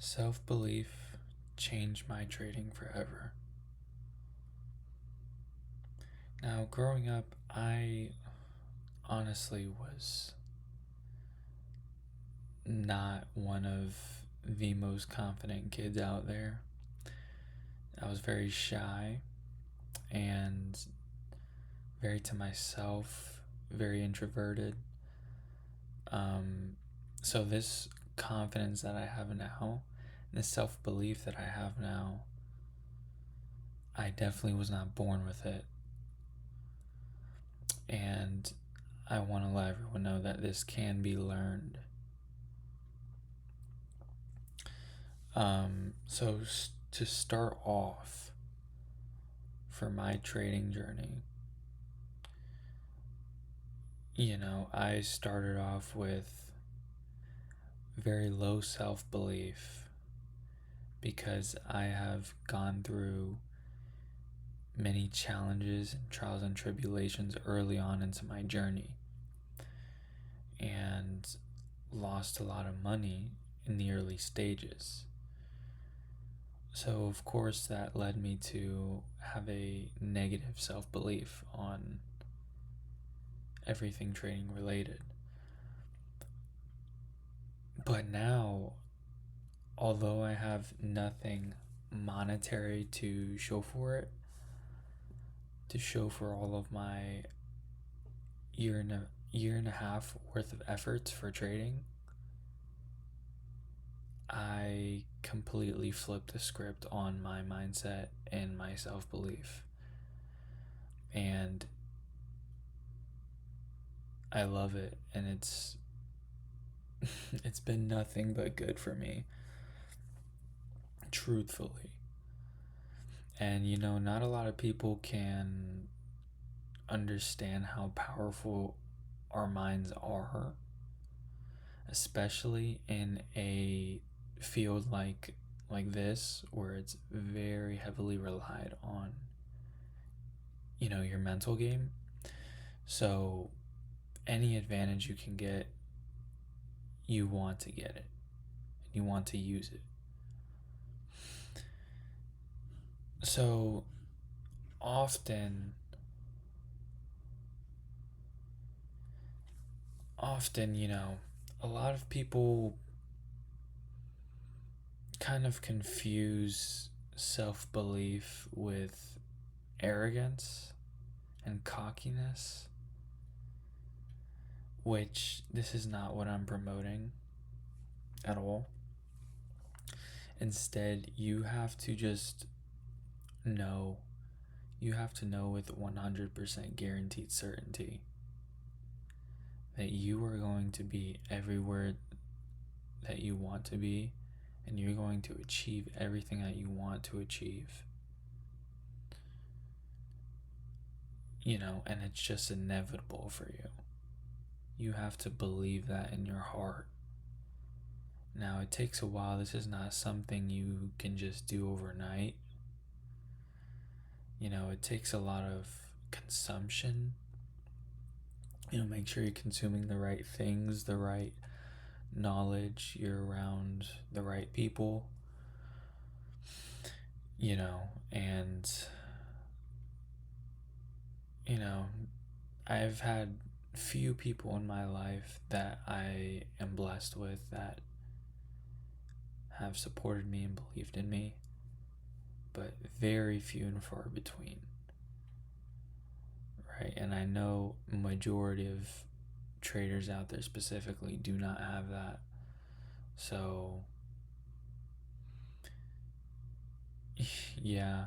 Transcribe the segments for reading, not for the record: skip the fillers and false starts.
Self belief changed my trading forever. Now, growing up, I honestly was not one of the most confident kids out there. I was very shy and very to myself, very introverted. Um, so, this confidence that I have now, this self belief that I have now, I definitely was not born with it. And I want to let everyone know that this can be learned. So to start off for my trading journey, I started off with very low self belief because I have gone through many challenges and trials and tribulations early on into my journey and lost a lot of money in the early stages. So, of course, that led me to have a negative self belief on everything trading related. But now, although I have nothing monetary to show for it, to show for all of my year and a half worth of efforts for trading, I completely flipped the script on my mindset and my self belief. And I love it, and it's been nothing but good for me, truthfully. And not a lot of people can understand how powerful our minds are, especially in a field like this where it's very heavily relied on your mental game. So any advantage you can get, you want to get it, and you want to use it. So often often, a lot of people kind of confuse self belief with arrogance and cockiness, which this is not what I'm promoting at all. Instead, you have to just know, you have to know with 100% guaranteed certainty that you are going to be everywhere that you want to be, and you're going to achieve everything that you want to achieve. And it's just inevitable for you. You have to believe that in your heart. Now, it takes a while. This is not something you can just do overnight. It takes a lot of consumption. Make sure you're consuming the right things, the right knowledge, you're around the right people, and I've had few people in my life that I am blessed with that have supported me and believed in me, but very few and far between, right? And I know majority of traders out there specifically do not have that. So yeah,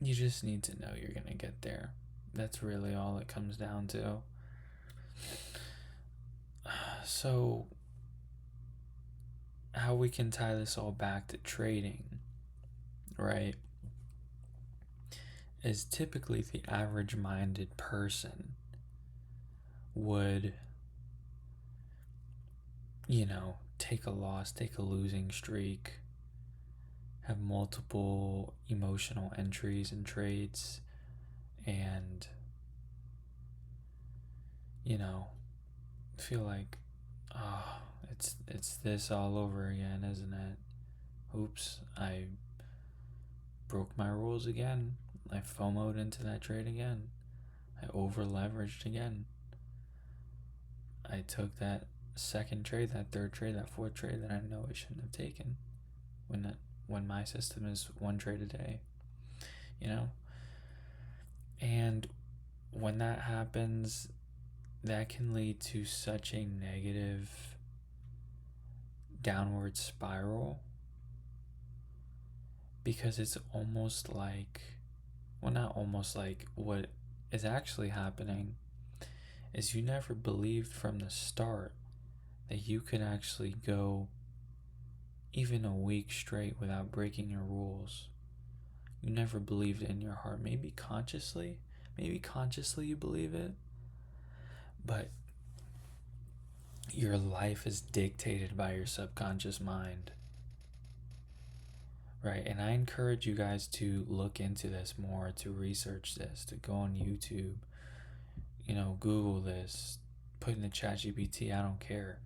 you just need to know you're gonna get there. That's really all it comes down to. So, how we can tie this all back to trading, right? Is typically the average minded person would, take a loss, take a losing streak, have multiple emotional entries and trades, and feel like, oh, it's this all over again, isn't it? Oops, I broke my rules again. I FOMO'd into that trade again. I over leveraged again. I took that second trade, that third trade, that fourth trade that I know I shouldn't have taken when my system is one trade a day, you know? And when that happens, that can lead to such a negative downward spiral, because it's almost like, well, not almost like, what is actually happening is you never believed from the start that you could actually go even a week straight without breaking your rules. You never believed it in your heart. Maybe consciously you believe it, but your life is dictated by your subconscious mind. Right, and I encourage you guys to look into this more, to research this, to go on YouTube, Google this, put in the ChatGPT, I don't care.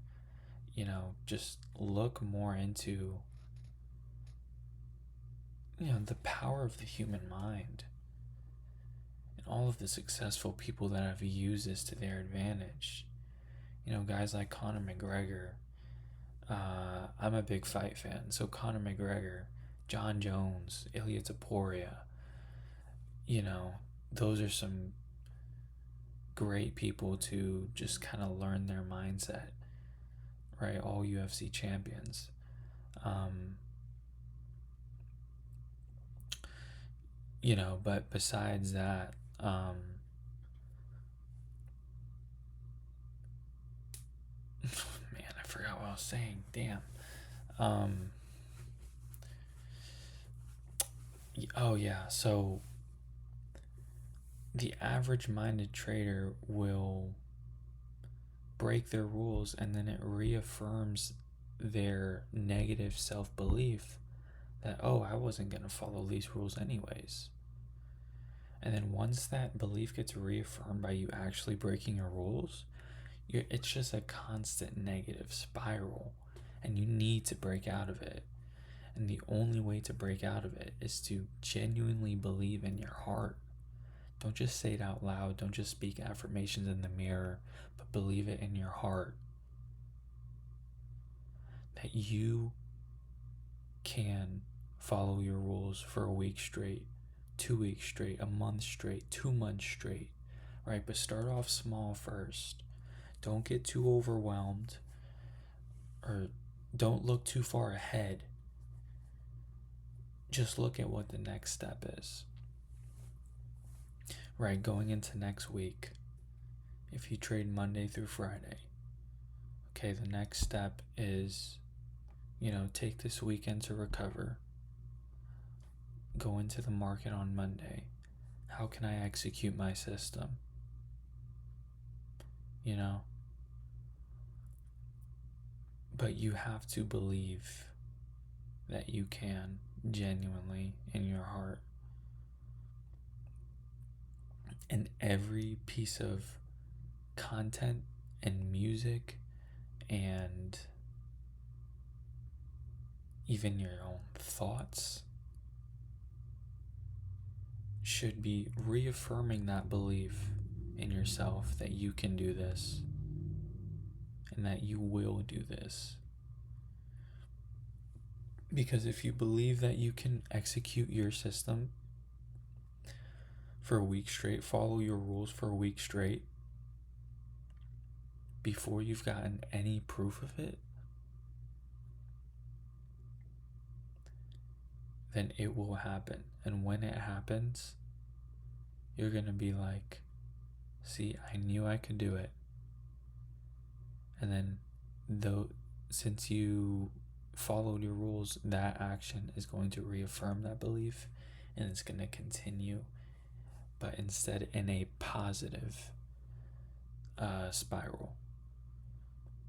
Just look more into, the power of the human mind and all of the successful people that have used this to their advantage. Guys like Conor McGregor. I'm a big fight fan, so Conor McGregor, John Jones, Ilya Taporia, those are some great people to just kind of learn their mindset, right? All UFC champions. But besides that, man, I forgot what I was saying. Damn. Oh yeah, so the average minded trader will break their rules, and then it reaffirms their negative self-belief that, oh, I wasn't going to follow these rules anyways. And then once that belief gets reaffirmed by you actually breaking your rules, it's just a constant negative spiral, and you need to break out of it. And the only way to break out of it is to genuinely believe in your heart. Don't just say it out loud. Don't just speak affirmations in the mirror, but believe it in your heart that you can follow your rules for a week straight, 2 weeks straight, a month straight, 2 months straight, right? But start off small first. Don't get too overwhelmed, or don't look too far ahead. Just look at what the next step is. Right, going into next week, if you trade Monday through Friday, okay, the next step is, take this weekend to recover. Go into the market on Monday. How can I execute my system? But you have to believe that you can genuinely in your heart. And every piece of content and music and even your own thoughts should be reaffirming that belief in yourself that you can do this and that you will do this. Because if you believe that you can execute your system for a week straight, follow your rules for a week straight, before you've gotten any proof of it, then it will happen. And when it happens, you're going to be like, see, I knew I could do it. And then, since you followed your rules, that action is going to reaffirm that belief, and it's going to continue, but instead in a positive spiral,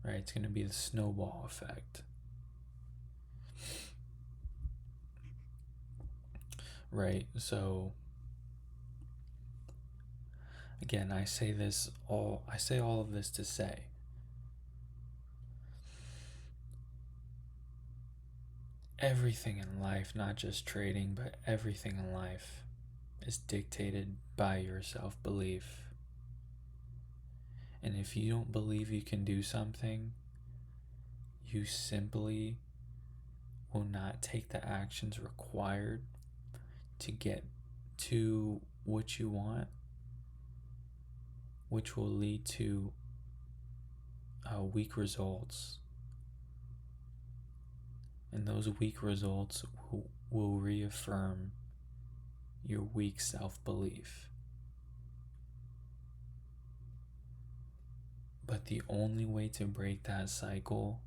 right? It's going to be the snowball effect. right? So again, I say all of this to say everything in life, not just trading, but everything in life is dictated by your self-belief. And if you don't believe you can do something, you simply will not take the actions required to get to what you want, which will lead to weak results. And those weak results will reaffirm your weak self-belief. But the only way to break that cycle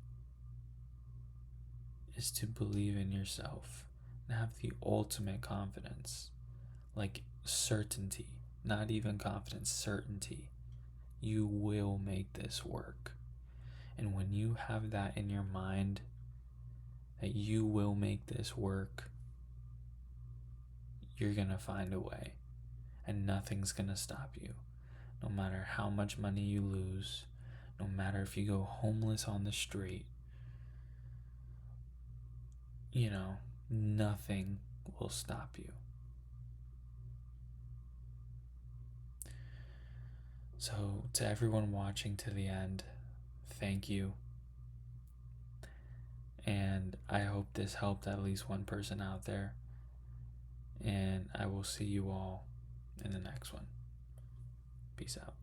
is to believe in yourself and have the ultimate confidence, like certainty, not even confidence, certainty. You will make this work. And when you have that in your mind, that you will make this work, you're gonna find a way, and nothing's gonna stop you. No matter how much money you lose, no matter if you go homeless on the street, nothing will stop you. So, to everyone watching to the end, thank you. And I hope this helped at least one person out there. And I will see you all in the next one. Peace out.